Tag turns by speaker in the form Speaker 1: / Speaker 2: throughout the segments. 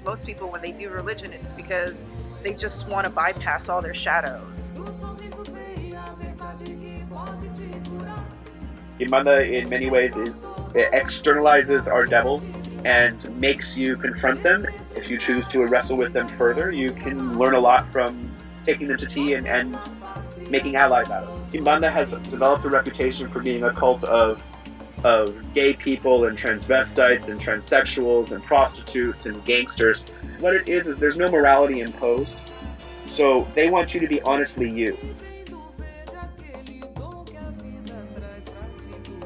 Speaker 1: most people, when they do religion, it's because they just want to bypass all their shadows.
Speaker 2: Quimbanda, in many ways, it externalizes our devils and makes you confront them. If you choose to wrestle with them further, you can learn a lot from taking them to tea and making allies out of them. Quimbanda has developed a reputation for being a cult of gay people and transvestites and transsexuals and prostitutes and gangsters. What it is there's no morality imposed, so they want you to be honestly you.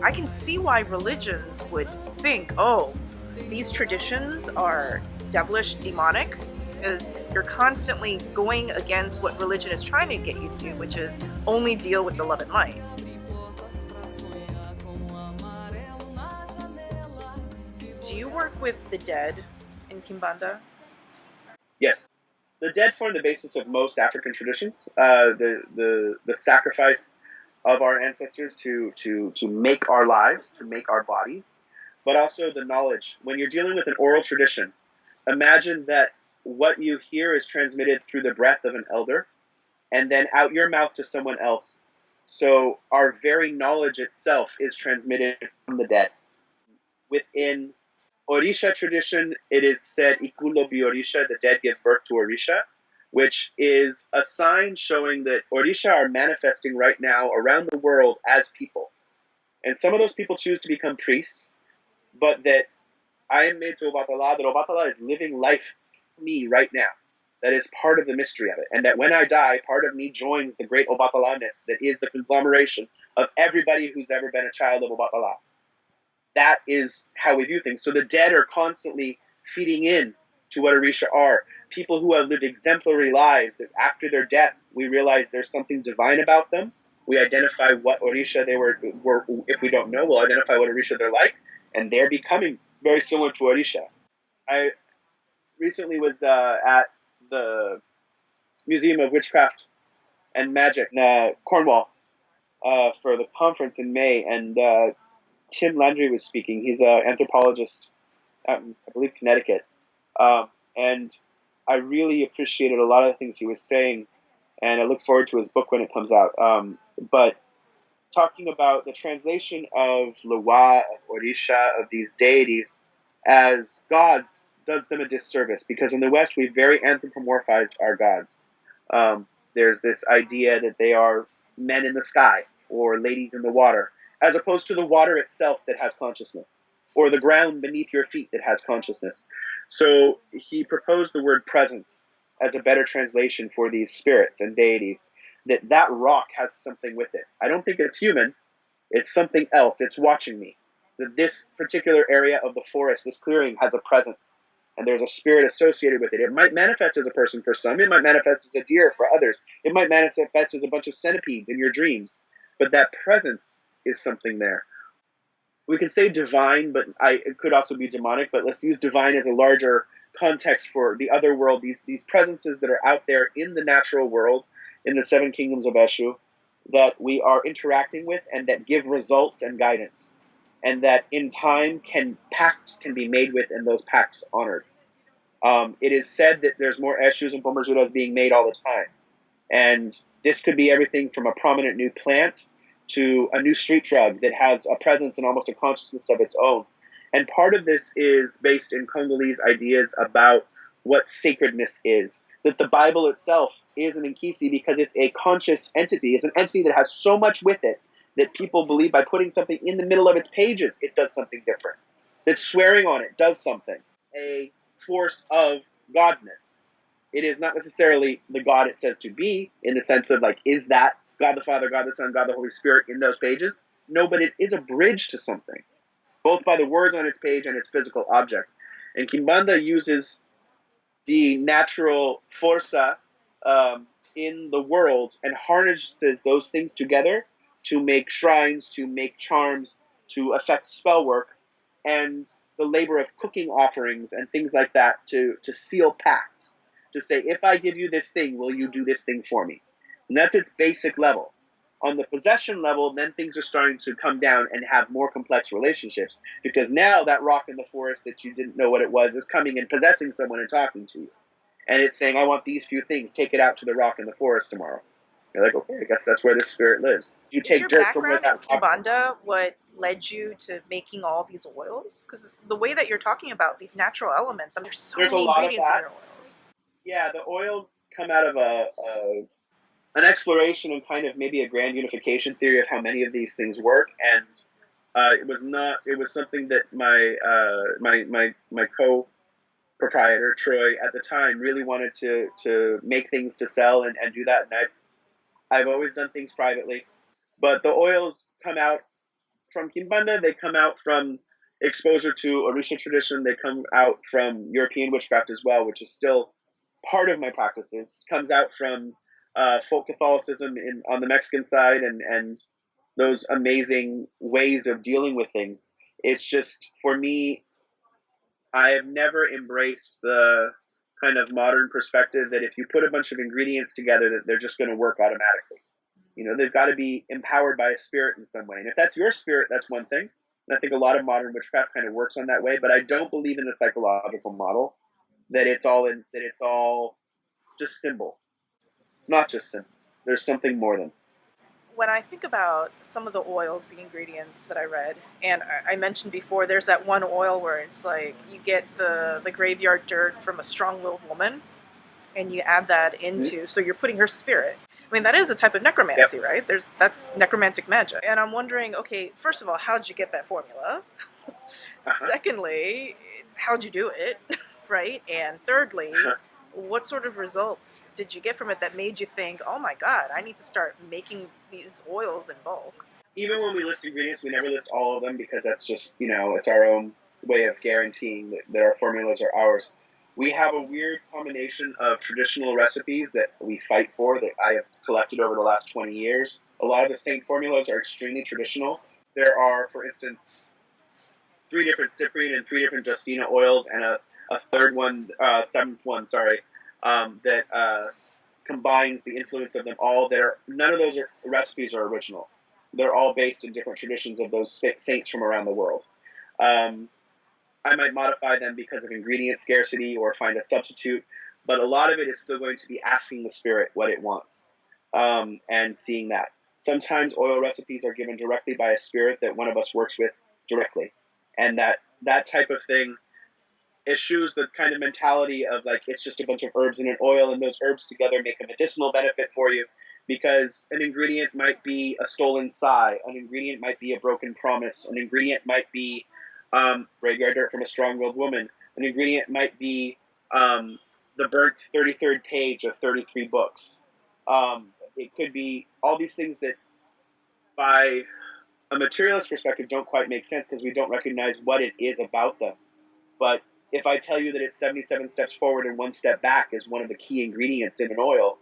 Speaker 1: I can see why religions would think, oh, these traditions are devilish, demonic, because you're constantly going against what religion is trying to get you to do, which is only deal with the love and light. Do you work with the dead in Quimbanda?
Speaker 2: Yes. The dead form the basis of most African traditions. The sacrifice of our ancestors to make our lives, to make our bodies, but also the knowledge. When you're dealing with an oral tradition, imagine that what you hear is transmitted through the breath of an elder and then out your mouth to someone else. So our very knowledge itself is transmitted from the dead. Within Orisha tradition, it is said, Ikulo bi Orisha, the dead give birth to Orisha, which is a sign showing that Orisha are manifesting right now around the world as people. And some of those people choose to become priests, but that I am made to Obatala, that Obatala is living life for me right now. That is part of the mystery of it. And that when I die, part of me joins the great Obatala-ness that is the conglomeration of everybody who's ever been a child of Obatala. That is how we view things. So the dead are constantly feeding in to what Orisha are. People who have lived exemplary lives, that after their death, we realize there's something divine about them. We identify what Orisha they were. If we don't know, we'll identify what Orisha they're like, and they're becoming very similar to Orisha. I recently was at the Museum of Witchcraft and Magic in Cornwall for the conference in May, and Tim Landry was speaking. He's an anthropologist out in, I believe, Connecticut. And I really appreciated a lot of the things he was saying, and I look forward to his book when it comes out. But talking about the translation of Loa, of Orisha, of these deities as gods does them a disservice, because in the West we've very anthropomorphized our gods. There's this idea that they are men in the sky or ladies in the water, as opposed to the water itself that has consciousness, or the ground beneath your feet that has consciousness. So he proposed the word presence as a better translation for these spirits and deities, that rock has something with it. I don't think it's human. It's something else. It's watching me. That this particular area of the forest, this clearing, has a presence, and there's a spirit associated with it. It might manifest as a person for some. It might manifest as a deer for others. It might manifest as a bunch of centipedes in your dreams. But that presence is something there. We can say divine, but it could also be demonic, but let's use divine as a larger context for the other world, these presences that are out there in the natural world, in the seven kingdoms of Eshu, that we are interacting with and that give results and guidance. And that in time pacts can be made with and those pacts honored. It is said that there's more Eshus and Pomerzudas being made all the time. And this could be everything from a prominent new plant to a new street drug that has a presence and almost a consciousness of its own. And part of this is based in Congolese ideas about what sacredness is. That the Bible itself is an Nkisi because it's a conscious entity. It's an entity that has so much with it that people believe by putting something in the middle of its pages, it does something different. That swearing on it does something. A force of godness. It is not necessarily the God it says to be, in the sense of like, is that God the Father, God the Son, God the Holy Spirit in those pages? No, but it is a bridge to something, both by the words on its page and its physical object. And Quimbanda uses the natural força in the world and harnesses those things together to make shrines, to make charms, to effect spell work, and the labor of cooking offerings and things like that to seal pacts, to say, if I give you this thing, will you do this thing for me? And that's its basic level. On the possession level, then things are starting to come down and have more complex relationships, because now that rock in the forest that you didn't know what it was is coming and possessing someone and talking to you. And it's saying, I want these few things. Take it out to the rock in the forest tomorrow. You're like, okay, I guess that's where the spirit lives. You
Speaker 1: Is
Speaker 2: take
Speaker 1: your
Speaker 2: dirt from where
Speaker 1: background in
Speaker 2: that rock.
Speaker 1: Quimbanda what led you to making all these oils? Because the way that you're talking about these natural elements, I mean, there's so
Speaker 2: There's a
Speaker 1: many
Speaker 2: lot of
Speaker 1: ingredients in
Speaker 2: that.
Speaker 1: your oils.
Speaker 2: Yeah, the oils come out of an exploration and kind of maybe a grand unification theory of how many of these things work. And it was something that my co-proprietor, Troy, at the time really wanted to make things to sell and do that. And I've always done things privately. But the oils come out from Quimbanda, they come out from exposure to Orisha tradition, they come out from European witchcraft as well, which is still part of my practices. Comes out from folk Catholicism on the Mexican side, and those amazing ways of dealing with things. It's just, for me, I have never embraced the kind of modern perspective that if you put a bunch of ingredients together, that they're just going to work automatically. You know, they've got to be empowered by a spirit in some way. And if that's your spirit, that's one thing. And I think a lot of modern witchcraft kind of works on that way. But I don't believe in the psychological model that it's all just symbol. It's not just symbol. There's something more than.
Speaker 1: When I think about some of the oils, the ingredients that I read, and I mentioned before, there's that one oil where it's like you get the graveyard dirt from a strong-willed woman, and you add that into, so you're putting her spirit. I mean, that is a type of necromancy,
Speaker 2: Yep.
Speaker 1: right? That's necromantic magic. And I'm wondering, okay, first of all, how'd you get that formula?
Speaker 2: Uh-huh.
Speaker 1: Secondly, how'd you do it, right? And thirdly,
Speaker 2: Uh-huh.
Speaker 1: what sort of results did you get from it that made you think, oh my God, I need to start making these oils in bulk?
Speaker 2: Even when we list ingredients, we never list all of them, because that's just, it's our own way of guaranteeing that our formulas are ours. We have a weird combination of traditional recipes that we fight for, that I have collected over the last 20 years. A lot of the same formulas are extremely traditional. There are, for instance, 3 different Cyprian and 3 different Justina oils, and a third one, seventh one, sorry, that combines the influence of them all. None of those recipes are original. They're all based in different traditions of those saints from around the world. I might modify them because of ingredient scarcity or find a substitute, but a lot of it is still going to be asking the spirit what it wants, and seeing that. Sometimes oil recipes are given directly by a spirit that one of us works with directly, and that type of thing eschews the kind of mentality of like it's just a bunch of herbs in an oil, and those herbs together make a medicinal benefit for you, because an ingredient might be a stolen sigh, an ingredient might be a broken promise, an ingredient might be graveyard dirt from a strong-willed woman, an ingredient might be the burnt 33rd page of 33 books. It could be all these things that by a materialist perspective don't quite make sense because we don't recognize what it is about them. But if I tell you that it's 77 steps forward and 1 step back is one of the key ingredients in an oil,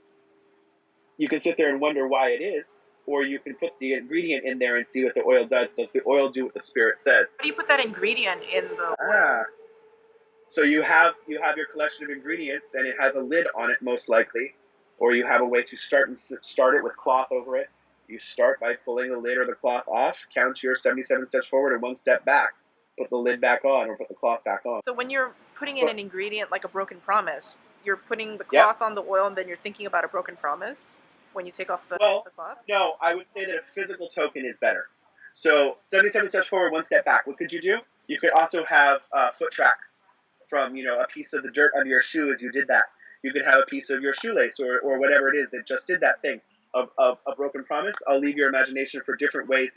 Speaker 2: you can sit there and wonder why it is, or you can put the ingredient in there and see what the oil does. Does the oil do what the spirit says?
Speaker 1: How do you put that ingredient in the oil?
Speaker 2: So you have your collection of ingredients, and it has a lid on it most likely, or you have a way to start it with cloth over it. You start by pulling the lid or the cloth off, count your 77 steps forward and 1 step back. Put the lid back on or put the cloth back on.
Speaker 1: So when you're putting in an ingredient like a broken promise, you're putting the cloth on the oil and then you're thinking about a broken promise when you take off the cloth?
Speaker 2: No, I would say that a physical token is better. So 77 steps forward, 1 step back. What could you do? You could also have a foot track from, a piece of the dirt under your shoe as you did that. You could have a piece of your shoelace or whatever it is that just did that thing of a broken promise. I'll leave your imagination for different ways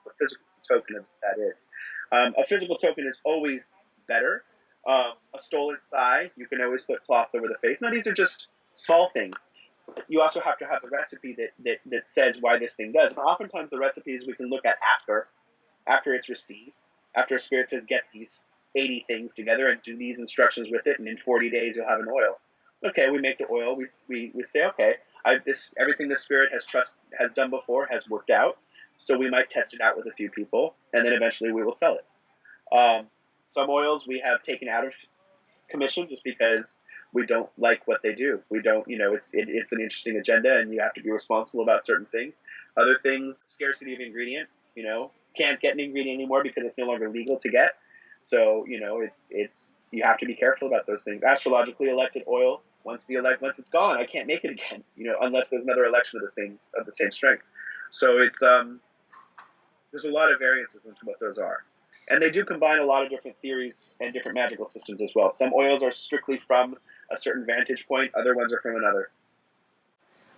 Speaker 2: a physical token of that is. A physical token is always better. A stolen thigh, you can always put cloth over the face. Now, these are just small things. You also have to have a recipe that says why this thing does. And oftentimes the recipes we can look at after it's received, after a spirit says get these 80 things together and do these instructions with it, and in 40 days you'll have an oil. Okay, we make the oil. We say, okay, everything the spirit has done before has worked out, so we might test it out with a few people, and then eventually we will sell it. Some oils we have taken out of against commission just because we don't like what they do. We don't, it's an interesting agenda, and you have to be responsible about certain things. Other things, scarcity of ingredient, can't get an ingredient anymore because it's no longer legal to get. So, it's you have to be careful about those things. Astrologically elected oils, once it's gone, I can't make it again, unless there's another election of the same strength. So it's there's a lot of variances into what those are. And they do combine a lot of different theories and different magical systems as well. Some oils are strictly from a certain vantage point, other ones are from another.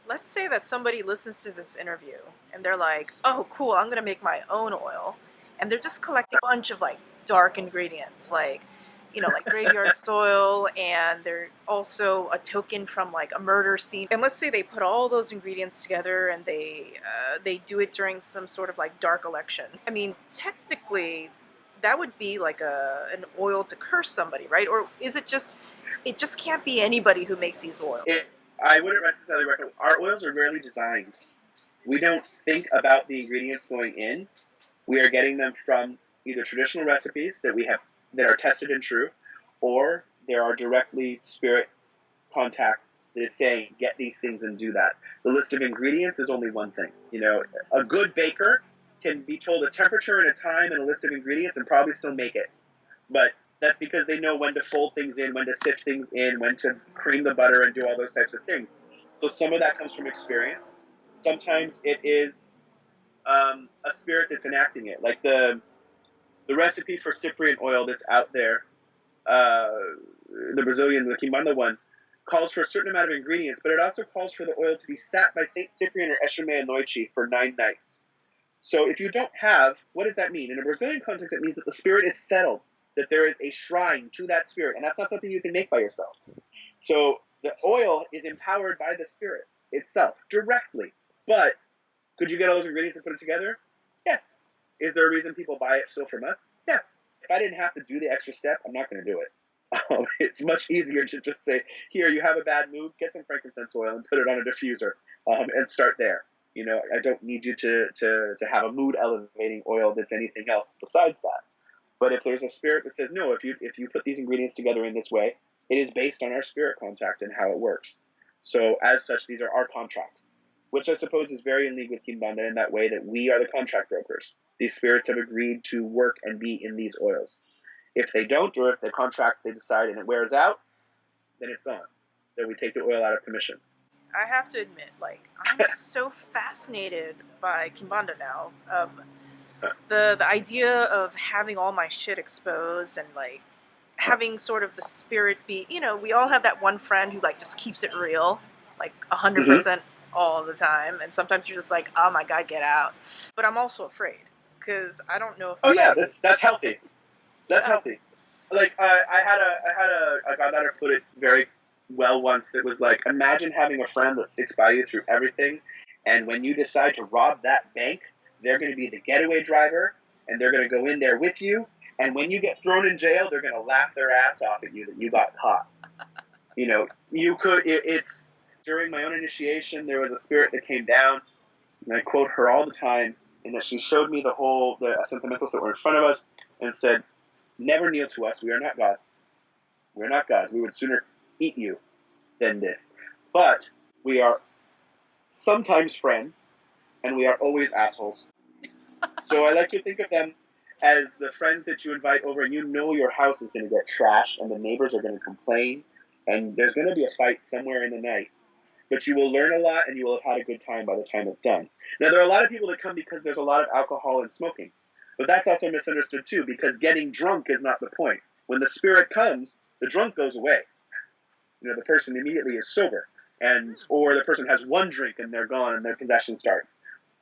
Speaker 1: Let's say that somebody listens to this interview and they're like, oh, cool, I'm going to make my own oil. And they're just collecting a bunch of like dark ingredients, like graveyard soil, and they're also a token from like a murder scene. And let's say they put all those ingredients together and they do it during some sort of like dark election. I mean, technically, that would be like an oil to curse somebody, right? Or is it just can't be anybody who makes these oils?
Speaker 2: I wouldn't necessarily recommend. Our oils are rarely designed. We don't think about the ingredients going in. We are getting them from either traditional recipes that are tested and true, or there are directly spirit contact that is saying, get these things and do that. The list of ingredients is only one thing. A good baker can be told a temperature and a time and a list of ingredients and probably still make it. But that's because they know when to fold things in, when to sift things in, when to cream the butter and do all those types of things. So some of that comes from experience. Sometimes it is a spirit that's enacting it. Like the recipe for Cyprian oil that's out there, the Brazilian, the Quimbanda one, calls for a certain amount of ingredients, but it also calls for the oil to be sat by Saint Cyprian or Eshe Meia-Noite for 9 nights. So if you don't have, what does that mean? In a Brazilian context, it means that the spirit is settled, that there is a shrine to that spirit, and that's not something you can make by yourself. So the oil is empowered by the spirit itself, directly. But could you get all those ingredients and put it together? Yes. Is there a reason people buy it still from us? Yes. If I didn't have to do the extra step, I'm not going to do it. It's much easier to just say, here, you have a bad mood, get some frankincense oil and put it on a diffuser and start there. I don't need you to have a mood elevating oil that's anything else besides that. But if there's a spirit that says, no, if you put these ingredients together in this way, it is based on our spirit contact and how it works. So as such, these are our contracts, which I suppose is very in league with Quimbanda in that way that we are the contract brokers. These spirits have agreed to work and be in these oils. If they don't, or if the contract they decide and it wears out, then it's gone. Then we take the oil out of commission.
Speaker 1: I have to admit, I'm so fascinated by Quimbanda now. The idea of having all my shit exposed and having sort of the spirit be, we all have that one friend who just keeps it real, 100% all the time, and sometimes you're just like, oh my god, get out. But I'm also afraid because I don't know if
Speaker 2: that's healthy. That's healthy. I had a goddaughter put it very well once. That was like, imagine having a friend that sticks by you through everything, and when you decide to rob that bank, they're going to be the getaway driver, and they're going to go in there with you, and when you get thrown in jail, they're going to laugh their ass off at you that you got caught. It's during my own initiation, there was a spirit that came down, and I quote her all the time, and that she showed me the sentimentals that were in front of us, and said, never kneel to us, we are not gods. We're not gods. We would sooner eat you than this. But we are sometimes friends, and we are always assholes. So I like to think of them as the friends that you invite over, and your house is going to get trashed, and the neighbors are going to complain, and there's going to be a fight somewhere in the night. But you will learn a lot, and you will have had a good time by the time it's done. Now, there are a lot of people that come because there's a lot of alcohol and smoking. But that's also misunderstood, too, because getting drunk is not the point. When the spirit comes, the drunk goes away. The person immediately is sober. Or the person has one drink, and they're gone, and their possession starts.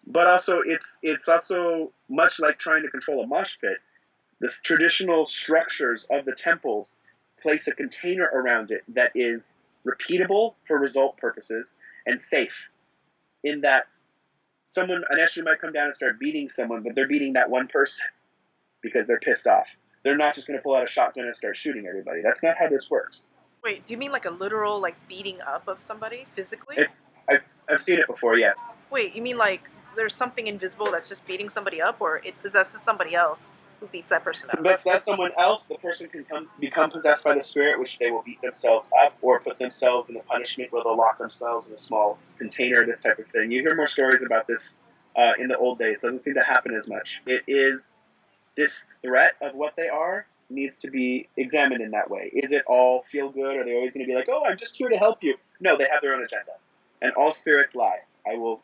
Speaker 2: But also, it's also much like trying to control a mosh pit. The traditional structures of the temples place a container around it that is repeatable for result purposes and safe, in that an eshu might come down and start beating someone, but they're beating that one person because they're pissed off. They're not just going to pull out a shotgun and start shooting everybody. That's not how this works.
Speaker 1: Wait, do you mean like a literal beating up of somebody physically?
Speaker 2: I've seen it before, yes.
Speaker 1: Wait, you mean there's something invisible that's just beating somebody up, or it possesses somebody else who beats that person
Speaker 2: To
Speaker 1: up.
Speaker 2: possess someone else, the person can become possessed by the spirit, which they will beat themselves up or put themselves in a punishment where they'll lock themselves in a small container, this type of thing. You hear more stories about this in the old days. It doesn't seem to happen as much. It is this threat of what they are needs to be examined in that way. Is it all feel good? Are they always going to be like, oh, I'm just here to help you? No, they have their own agenda. And all spirits lie. I will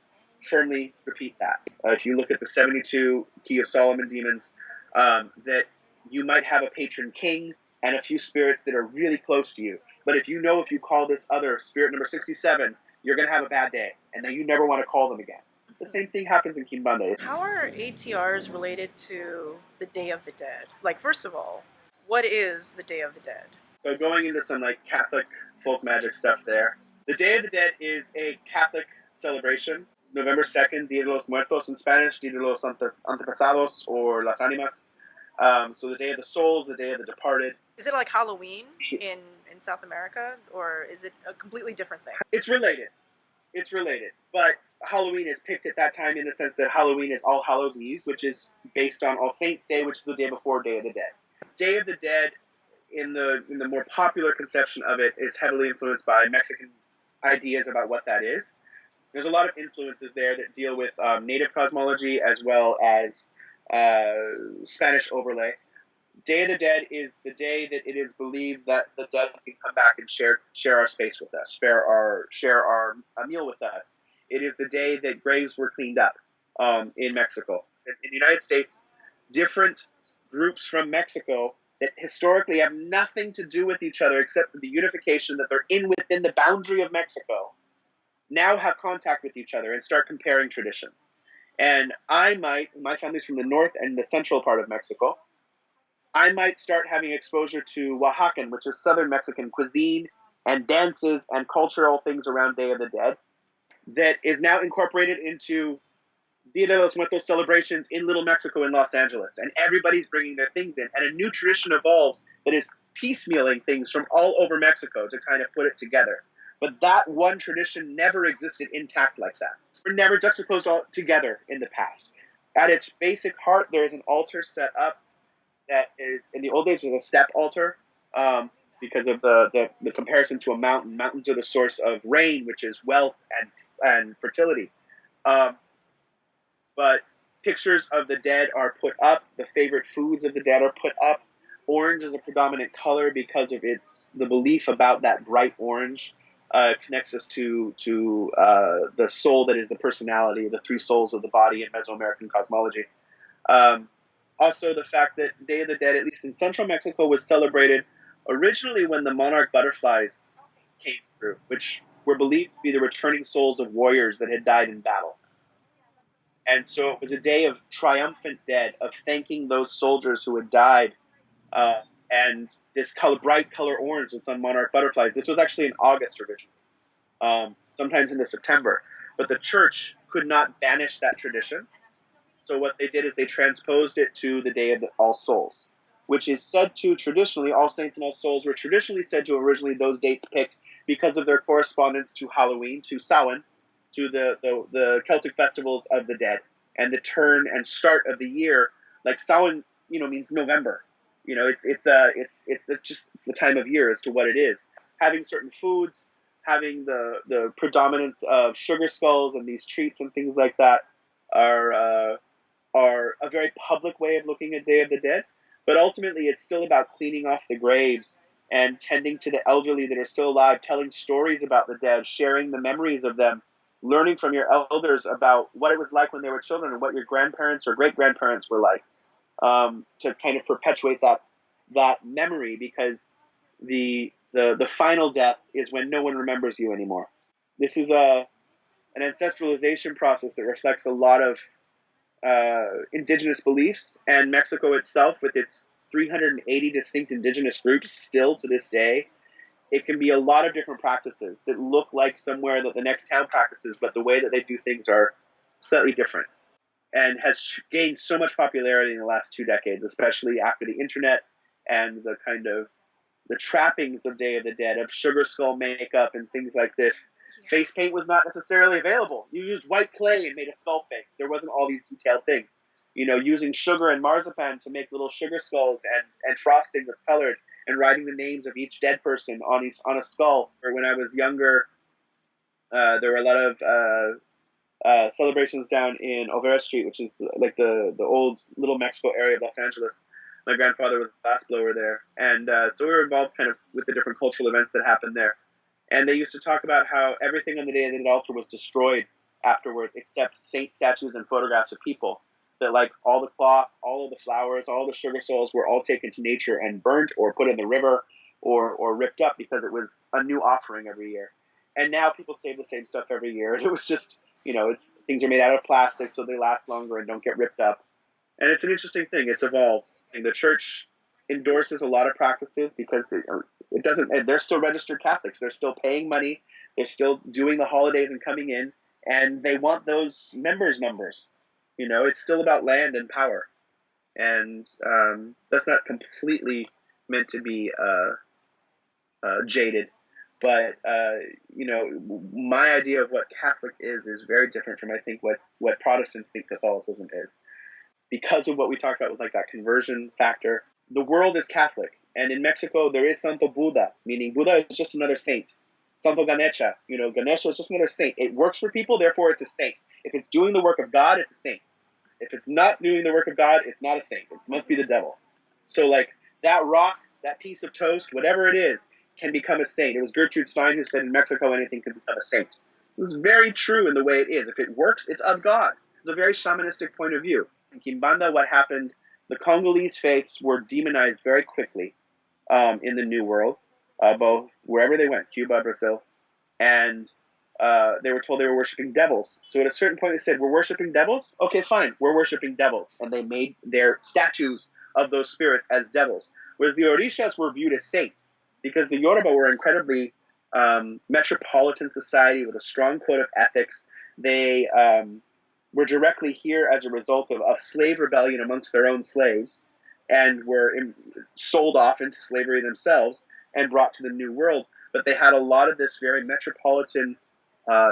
Speaker 2: firmly repeat that. If you look at the 72 Key of Solomon demons, that you might have a patron king and a few spirits that are really close to you. But if you know if you call this other spirit number 67, you're going to have a bad day. And then you never want to call them again. The same thing happens in Quimbanda.
Speaker 1: How are ATRs related to the Day of the Dead? Like, first of all, what is the Day of the Dead?
Speaker 2: So going into some like Catholic folk magic stuff there. The Day of the Dead is a Catholic celebration. November 2nd, Dia de los Muertos in Spanish, Dia de los Antepasados, or Las Animas. So the Day of the Souls, the Day of the Departed.
Speaker 1: Is it like Halloween in South America, or is it a completely different thing?
Speaker 2: It's related. It's related. But Halloween is picked at that time in the sense that Halloween is All Hallows Eve, which is based on All Saints Day, which is the day before Day of the Dead. Day of the Dead, in the more popular conception of it, is heavily influenced by Mexican ideas about what that is. There's a lot of influences there that deal with native cosmology as well as Spanish overlay. Day of the Dead is the day that it is believed that the dead can come back and share our space with us, share our meal with us. It is the day that graves were cleaned up in Mexico. In the United States, different groups from Mexico that historically have nothing to do with each other except for the unification that they're within the boundary of Mexico now have contact with each other and start comparing traditions. And my family's from the north and the central part of Mexico. I might start having exposure to Oaxacan, which is southern Mexican cuisine and dances and cultural things around Day of the Dead that is now incorporated into Dia de los Muertos celebrations in Little Mexico in Los Angeles. And everybody's bringing their things in. And a new tradition evolves that is piecemealing things from all over Mexico to kind of put it together. But that one tradition never existed intact like that. We're never juxtaposed all together in the past. At its basic heart, there is an altar set up that is, in the old days, was a step altar because of the comparison to a mountain. Mountains are the source of rain, which is wealth and fertility. But pictures of the dead are put up. The favorite foods of the dead are put up. Orange is a predominant color because of the belief about that bright orange connects us to the soul that is the personality, the three souls of the body in Mesoamerican cosmology. Also, the fact that Day of the Dead, at least in central Mexico, was celebrated originally when the monarch butterflies came through, which were believed to be the returning souls of warriors that had died in battle. And so it was a day of triumphant dead, of thanking those soldiers who had died. And this bright color orange that's on monarch butterflies, this was actually in August originally, sometimes into September. But the church could not banish that tradition. So what they did is they transposed it to the Day of All Souls, which is said to traditionally, All Saints and All Souls were traditionally said to originally those dates picked because of their correspondence to Halloween, to Samhain, to the Celtic festivals of the dead, and the turn and start of the year. Like Samhain, means November. It's the time of year as to what it is. Having certain foods, having the predominance of sugar skulls and these treats and things like that are a very public way of looking at Day of the Dead. But ultimately, it's still about cleaning off the graves and tending to the elderly that are still alive, telling stories about the dead, sharing the memories of them, learning from your elders about what it was like when they were children and what your grandparents or great-grandparents were like, to kind of perpetuate that memory, because the final death is when no one remembers you anymore. This is an ancestralization process that reflects a lot of indigenous beliefs, and Mexico itself, with its 380 distinct indigenous groups still to this day, it can be a lot of different practices that look like somewhere that the next town practices, but the way that they do things are slightly different, and has gained so much popularity in the last 2 decades, especially after the internet and the kind of the trappings of Day of the Dead, of sugar skull makeup and things like this. Face paint was not necessarily available. You used white clay and made a skull face. There wasn't all these detailed things. using sugar and marzipan to make little sugar skulls and frosting that's colored and writing the names of each dead person on a skull. Or when I was younger, there were a lot of celebrations down in Overa Street, which is like the old Little Mexico area of Los Angeles. My grandfather was a glassblower there, and so we were involved kind of with the different cultural events that happened there. And they used to talk about how everything on the day of the altar was destroyed afterwards, except saint statues and photographs of people. That like all the cloth, all of the flowers, all the sugar souls were all taken to nature and burnt or put in the river or ripped up because it was a new offering every year. And now people save the same stuff every year. It was just, things are made out of plastic so they last longer and don't get ripped up. And it's an interesting thing. It's evolved. And the church endorses a lot of practices because it doesn't, they're still registered Catholics. They're still paying money. They're still doing the holidays and coming in, and they want those members' numbers. It's still about land and power. And that's not completely meant to be jaded. But, my idea of what Catholic is very different from, I think, what Protestants think Catholicism is. Because of what we talked about with like that conversion factor, the world is Catholic. And in Mexico, there is Santo Buddha, meaning Buddha is just another saint. Santo Ganesha, Ganesha is just another saint. It works for people, therefore it's a saint. If it's doing the work of God, it's a saint. If it's not doing the work of God, it's not a saint. It must be the devil. So like that rock, that piece of toast, whatever it is, can become a saint. It was Gertrude Stein who said in Mexico anything can become a saint. It was very true in the way it is. If it works, it's of God. It's a very shamanistic point of view. In Quimbanda, what happened, the Congolese faiths were demonized very quickly in the New World, both wherever they went, Cuba, Brazil, and they were told they were worshiping devils. So at a certain point they said, we're worshiping devils? Okay, fine, we're worshiping devils. And they made their statues of those spirits as devils. Whereas the Orishas were viewed as saints, because the Yoruba were incredibly metropolitan society with a strong code of ethics. They were directly here as a result of a slave rebellion amongst their own slaves, and were sold off into slavery themselves and brought to the New World. But they had a lot of this very metropolitan,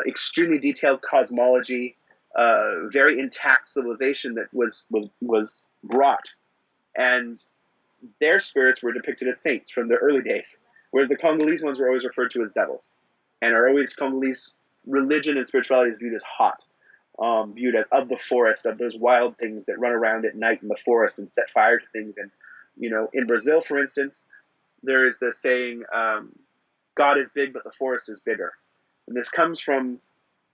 Speaker 2: extremely detailed cosmology, very intact civilization that was brought. And their spirits were depicted as saints from the early days, whereas the Congolese ones were always referred to as devils. And Congolese religion and spirituality is viewed as hot. Viewed as of the forest, of those wild things that run around at night in the forest and set fire to things. And, in Brazil, for instance, there is this saying, God is big, but the forest is bigger. And this comes from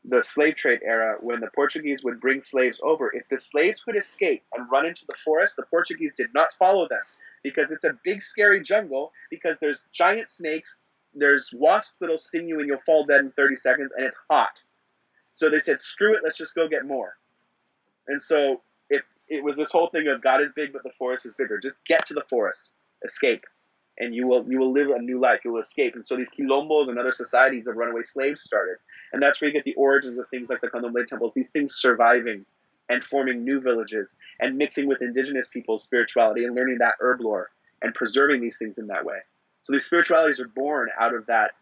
Speaker 2: the slave trade era when the Portuguese would bring slaves over. If the slaves could escape and run into the forest, the Portuguese did not follow them because it's a big, scary jungle because there's giant snakes, there's wasps that'll sting you and you'll fall dead in 30 seconds, and it's hot. So they said, screw it, let's just go get more. And so it was this whole thing of God is big, but the forest is bigger. Just get to the forest, escape, and you will live a new life. You will escape. And so these quilombos and other societies of runaway slaves started. And that's where you get the origins of things like the Candomblé temples, these things surviving and forming new villages and mixing with indigenous people's spirituality and learning that herb lore and preserving these things in that way. So these spiritualities are born out of that,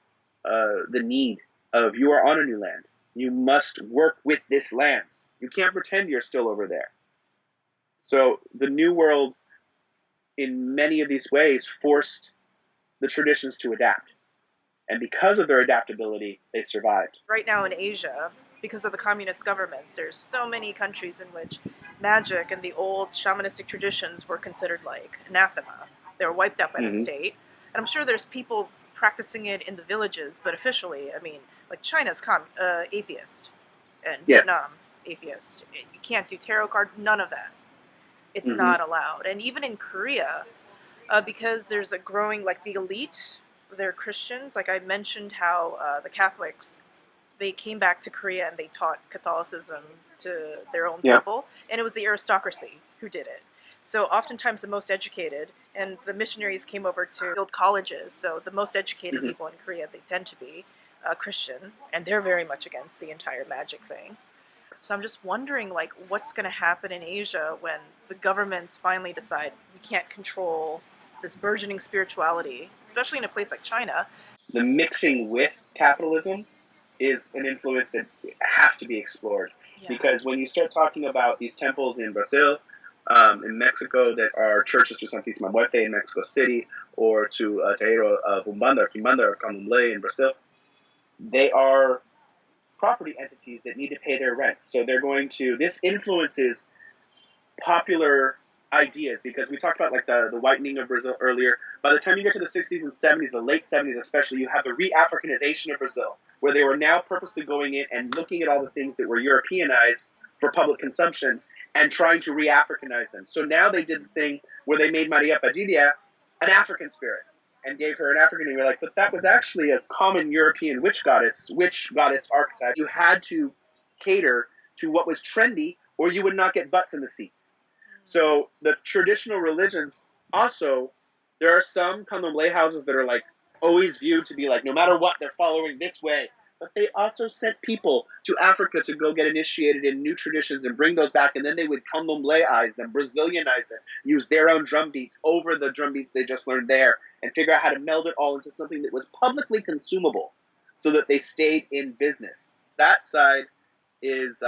Speaker 2: the need of you are on a new land. You must work with this land. You can't pretend you're still over there. So the New World, in many of these ways, forced the traditions to adapt. And because of their adaptability, they survived.
Speaker 1: Right now in Asia, because of the communist governments, there's so many countries in which magic and the old shamanistic traditions were considered like anathema. They were wiped out by the state. And I'm sure there's people practicing it in the villages, but officially, like China's atheist, and Vietnam, atheist. You can't do tarot card, none of that. It's not allowed. And even in Korea, because there's a growing, like the elite, they're Christians. Like I mentioned how the Catholics, they came back to Korea and they taught Catholicism to their own people. And it was the aristocracy who did it. So oftentimes the most educated, and the missionaries came over to build colleges, so the most educated people in Korea, they tend to be Christian, and they're very much against the entire magic thing. So I'm just wondering, like, what's going to happen in Asia when the governments finally decide we can't control this burgeoning spirituality, especially in a place like China.
Speaker 2: The mixing with capitalism is an influence that has to be explored. Because when you start talking about these temples in Brazil in Mexico that are churches to Santísima Muerte in Mexico City, or to Terreiro of Umbanda or Quimbanda or Candomblé in Brazil. They are property entities that need to pay their rent. So they're going to, this influences popular ideas, because we talked about like the whitening of Brazil earlier. By the time you get to the 60s and 70s, the late 70s especially, you have the re-Africanization of Brazil, where they were now purposely going in and looking at all the things that were Europeanized for public consumption and trying to re-Africanize them. So now they did the thing where they made Maria Padilla an African spirit and gave her an African name. You're like, but that was actually a common European witch goddess archetype. You had to cater to what was trendy, or you would not get butts in the seats. So the traditional religions also, there are some candomblé houses that are like always viewed to be like, no matter what, they're following this way. But they also sent people to Africa to go get initiated in new traditions and bring those back, and then they would candomblé-ize them, Brazilianize them, use their own drum beats over the drum beats they just learned there, and figure out how to meld it all into something that was publicly consumable so that they stayed in business. That side is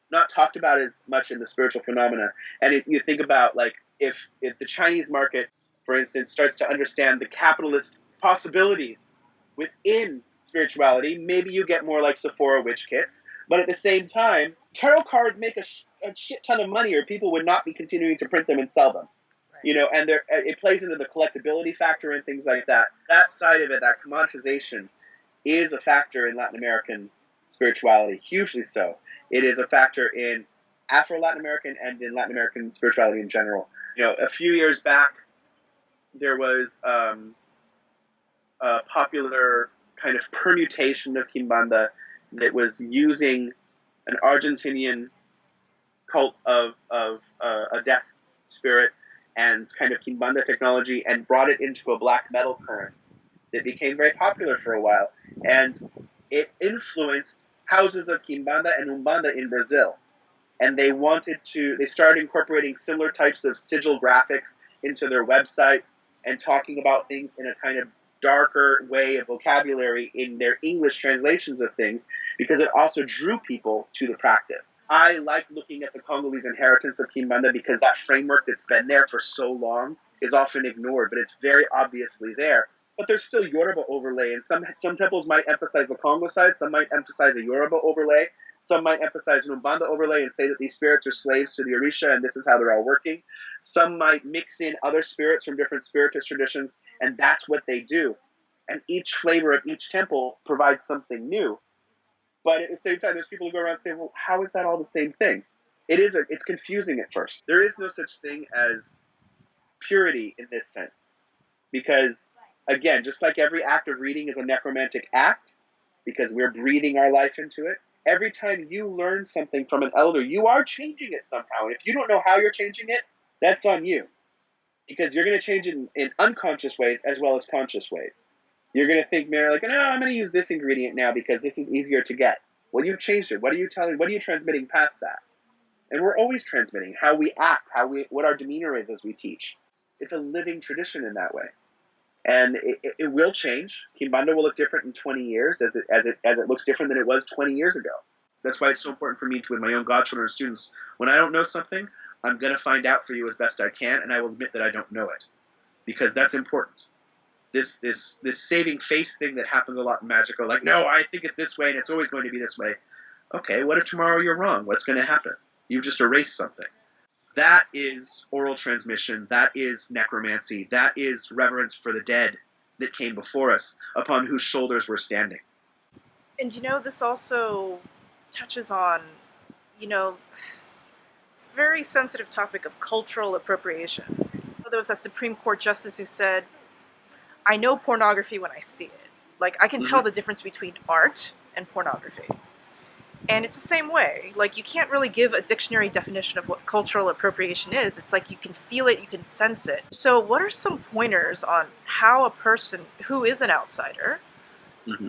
Speaker 2: not talked about as much in the spiritual phenomena. And if you think about, like, if the Chinese market, for instance, starts to understand the capitalist possibilities within spirituality, maybe you get more like Sephora witch kits. But at the same time, tarot cards make a shit ton of money, or people would not be continuing to print them and sell them. Right. You know, and it plays into the collectability factor and things like that. That side of it, that commoditization, is a factor in Latin American spirituality, hugely so. It is a factor in Afro-Latin American and in Latin American spirituality in general. You know, a few years back, there was a popular kind of permutation of Quimbanda that was using an Argentinian cult of a death spirit and kind of Quimbanda technology, and brought it into a black metal current that became very popular for a while. And it influenced houses of Quimbanda and Umbanda in Brazil. And they started incorporating similar types of sigil graphics into their websites and talking about things in a kind of darker way of vocabulary in their English translations of things, because it also drew people to the practice. I like looking at the Congolese inheritance of Quimbanda because that framework that's been there for so long is often ignored, but it's very obviously there. But there's still Yoruba overlay, and some temples might emphasize the Congo side, some might emphasize a Yoruba overlay, some might emphasize an Umbanda overlay and say that these spirits are slaves to the Orisha and this is how they're all working. Some might mix in other spirits from different spiritist traditions, and that's what they do. And each flavor of each temple provides something new. But at the same time, there's people who go around and say, well, how is that all the same thing? It's confusing at first. There is no such thing as purity in this sense. Because, again, just like every act of reading is a necromantic act, because we're breathing our life into it, every time you learn something from an elder, you are changing it somehow. And if you don't know how you're changing it, that's on you. Because you're going to change it in unconscious ways as well as conscious ways. You're going to think, man, like, no, I'm going to use this ingredient now because this is easier to get. Well, you've changed it. What are you telling? What are you transmitting past that? And we're always transmitting how we act, what our demeanor is as we teach. It's a living tradition in that way. And it will change. Quimbanda will look different in 20 years as it looks different than it was 20 years ago. That's why it's so important for me to, with my own godchildren and students, when I don't know something, I'm going to find out for you as best I can, and I will admit that I don't know it. Because that's important. This saving face thing that happens a lot in magical, like, no, I think it's this way and it's always going to be this way. Okay, what if tomorrow you're wrong? What's going to happen? You've just erased something. That is oral transmission. That is necromancy. That is reverence for the dead that came before us, upon whose shoulders we're standing.
Speaker 1: And this also touches on, it's a very sensitive topic of cultural appropriation. There was a Supreme Court justice who said, I know pornography when I see it. Like, I can tell the difference between art and pornography. And it's the same way. Like, you can't really give a dictionary definition of what cultural appropriation is. It's like you can feel it, you can sense it. So what are some pointers on how a person who is an outsider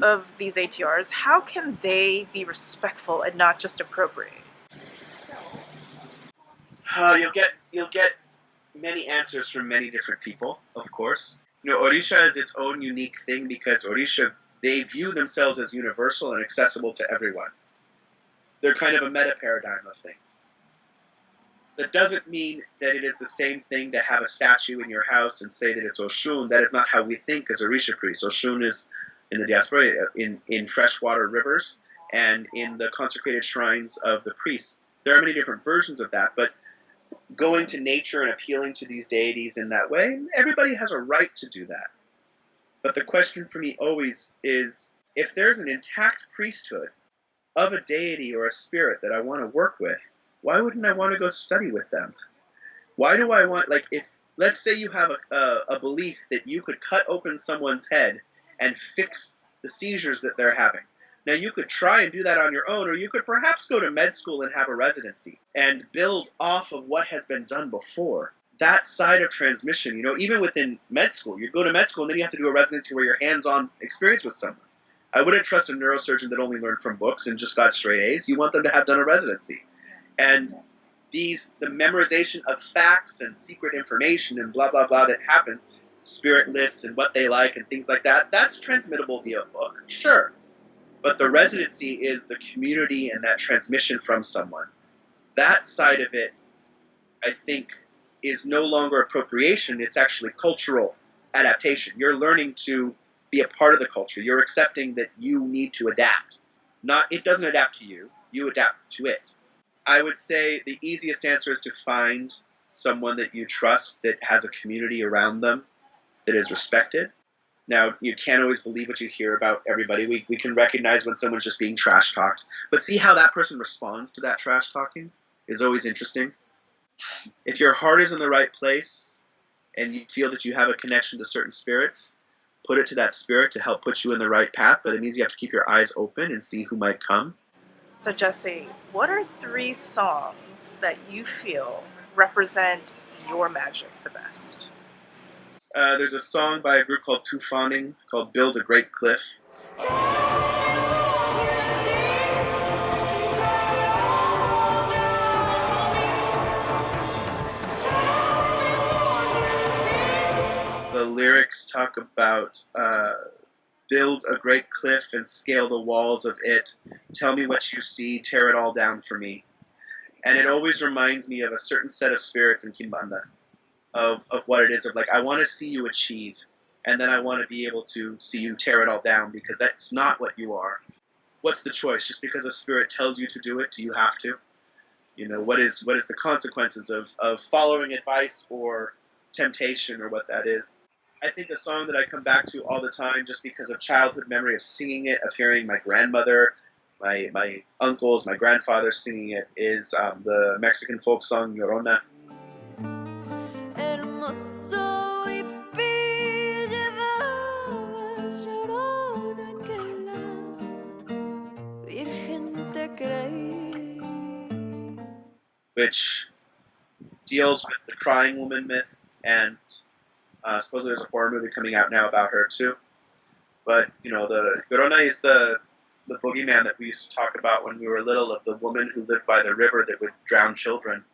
Speaker 1: of these ATRs, how can they be respectful and not just appropriate?
Speaker 2: You'll get many answers from many different people, of course. Orisha is its own unique thing because Orisha, they view themselves as universal and accessible to everyone. They're kind of a meta paradigm of things. That doesn't mean that it is the same thing to have a statue in your house and say that it's Oshun. That is not how we think as Orisha priests. Oshun is in the diaspora, in freshwater rivers, and in the consecrated shrines of the priests. There are many different versions of that, but going to nature and appealing to these deities in that way, everybody has a right to do that. But the question for me always is, if there's an intact priesthood of a deity or a spirit that I want to work with, why wouldn't I want to go study with them? Why do I want, like, if, let's say you have a belief that you could cut open someone's head and fix the seizures that they're having. Now, you could try and do that on your own, or you could perhaps go to med school and have a residency and build off of what has been done before. That side of transmission, you know, even within med school, you go to med school and then you have to do a residency where you're hands-on experience with someone. I wouldn't trust a neurosurgeon that only learned from books and just got straight A's. You want them to have done a residency. And the memorization of facts and secret information and blah, blah, blah that happens, spirit lists and what they like and things like that, that's transmittable via book, sure. But the residency is the community and that transmission from someone. That side of it, I think, is no longer appropriation. It's actually cultural adaptation. You're learning to be a part of the culture. You're accepting that you need to adapt. It doesn't adapt to you. You adapt to it. I would say the easiest answer is to find someone that you trust that has a community around them that is respected. Now, you can't always believe what you hear about everybody. We can recognize when someone's just being trash talked. But see how that person responds to that trash talking is always interesting. If your heart is in the right place and you feel that you have a connection to certain spirits, put it to that spirit to help put you in the right path. But it means you have to keep your eyes open and see who might come.
Speaker 1: So Jesse, what are 3 songs that you feel represent your magic the best?
Speaker 2: There's a song by a group called Tufaning called Build a Great Cliff. The lyrics talk about build a great cliff and scale the walls of it. Tell me what you see, tear it all down for me. And it always reminds me of a certain set of spirits in Quimbanda, of what it is, of like, I want to see you achieve, and then I want to be able to see you tear it all down, because that's not what you are. What's the choice? Just because a spirit tells you to do it, do you have to? You know, what is the consequences of following advice or temptation, or what that is? I think the song that I come back to all the time, just because of childhood memory of singing it, of hearing my grandmother, my uncles, my grandfather singing it, is the Mexican folk song Llorona. Which deals with the crying woman myth, and supposedly there's a horror movie coming out now about her too. But, you know, the Llorona is the boogeyman that we used to talk about when we were little, of the woman who lived by the river that would drown children.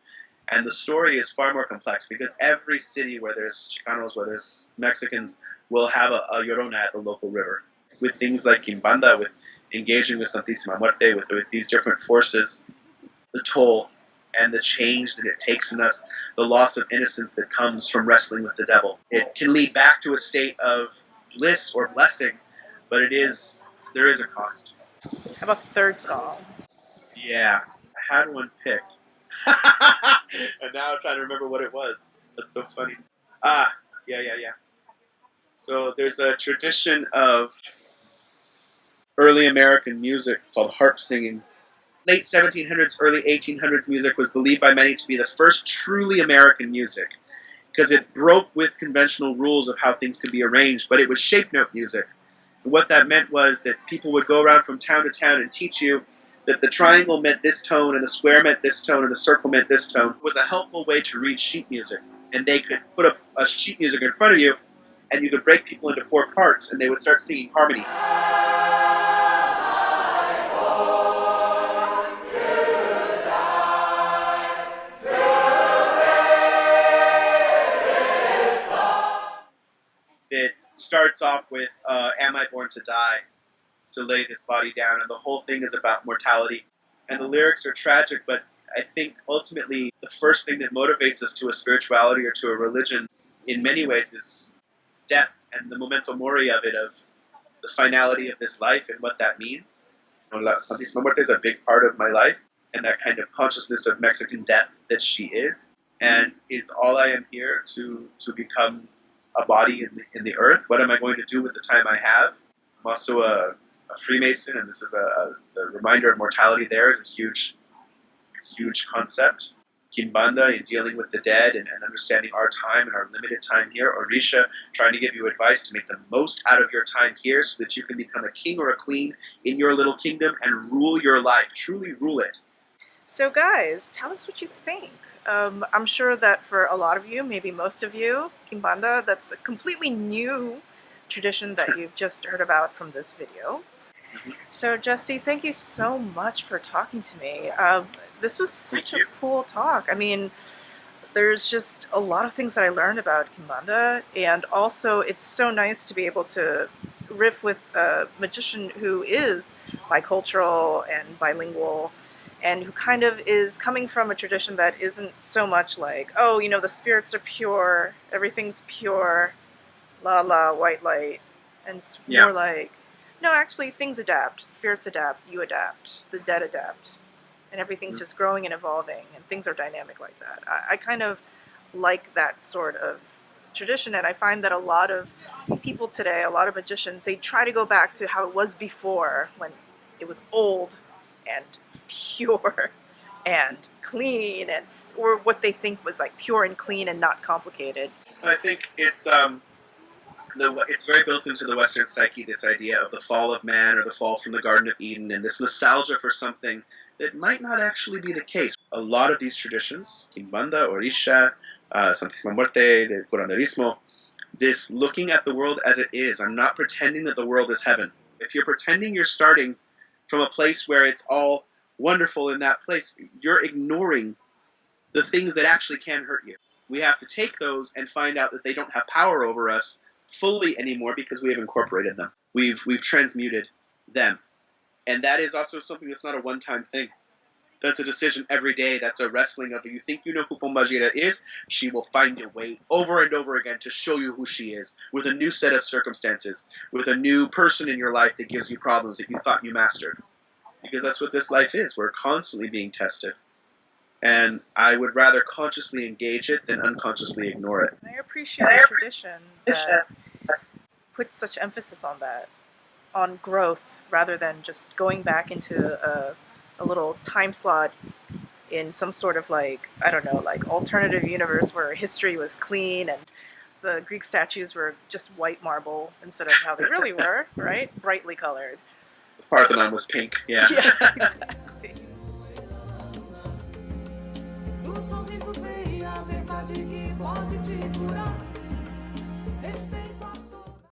Speaker 2: And the story is far more complex, because every city where there's Chicanos, where there's Mexicans, will have a Llorona at the local river. With things like Quimbanda, with engaging with Santísima Muerte, with these different forces, the toll and the change that it takes in us, the loss of innocence that comes from wrestling with the devil. It can lead back to a state of bliss or blessing, but there is a cost.
Speaker 1: How about the 3rd song?
Speaker 2: Yeah, I had one picked. And now I'm trying to remember what it was. That's so funny. Yeah. So there's a tradition of early American music called harp singing. Late 1700s, early 1800s music was believed by many to be the first truly American music, because it broke with conventional rules of how things could be arranged, but it was shape note music. And what that meant was that people would go around from town to town and teach you that the triangle meant this tone, and the square meant this tone, and the circle meant this tone. It was a helpful way to read sheet music. And they could put a sheet music in front of you, and you could break people into 4 parts, and they would start singing harmony. It starts off with, am I born to die, to lay this body down, and the whole thing is about mortality. And the lyrics are tragic, but I think ultimately the first thing that motivates us to a spirituality or to a religion in many ways is death and the memento mori of it, of the finality of this life and what that means. Santísima Muerte is a big part of my life, and that kind of consciousness of Mexican death that she is, and is all I am here to become a body in the earth. What am I going to do with the time I have? I'm also a Freemason, and this is a reminder of mortality. There is a huge concept. Quimbanda in dealing with the dead and understanding our time and our limited time here. Orisha trying to give you advice to make the most out of your time here so that you can become a king or a queen in your little kingdom and rule your life, truly rule it.
Speaker 1: So guys, tell us what you think. I'm sure that for a lot of you, maybe most of you, Quimbanda, that's a completely new tradition that you've just heard about from this video. So Jesse, thank you so much for talking to me. This was such a cool talk. I mean, there's just a lot of things that I learned about Quimbanda, and also it's so nice to be able to riff with a magician who is bicultural and bilingual, and who kind of is coming from a tradition that isn't so much like, oh, you know, the spirits are pure, everything's pure, la la, white light, and it's more like, no, actually, things adapt. Spirits adapt. You adapt. The dead adapt. And everything's just growing and evolving, and things are dynamic like that. I kind of like that sort of tradition, and I find that a lot of people today, a lot of magicians, they try to go back to how it was before, when it was old and pure and clean, and or what they think was like pure and clean and not complicated.
Speaker 2: I think it's very built into the Western psyche, this idea of the fall of man or the fall from the Garden of Eden, and this nostalgia for something that might not actually be the case. A lot of these traditions, Quimbanda, Orisha, Santísima Muerte, the curanderismo, this looking at the world as it is. I'm not pretending that the world is heaven. If you're pretending you're starting from a place where it's all wonderful in that place, you're ignoring the things that actually can hurt you. We have to take those and find out that they don't have power over us fully anymore because we have incorporated them. We've transmuted them. And that is also something that's not a one-time thing. That's a decision every day. That's a wrestling of, you think you know who Pombagira is, she will find a way over and over again to show you who she is, with a new set of circumstances, with a new person in your life that gives you problems that you thought you mastered. Because that's what this life is. We're constantly being tested. And I would rather consciously engage it than unconsciously ignore it.
Speaker 1: I appreciate the tradition that puts such emphasis on that, on growth, rather than just going back into a little time slot in some sort of like, I don't know, like alternative universe where history was clean and the Greek statues were just white marble instead of how they really were, right? Brightly colored.
Speaker 2: The Parthenon was pink, yeah.
Speaker 1: Yeah, exactly.
Speaker 3: Sorriso vem a verdade que pode te curar. Respeito.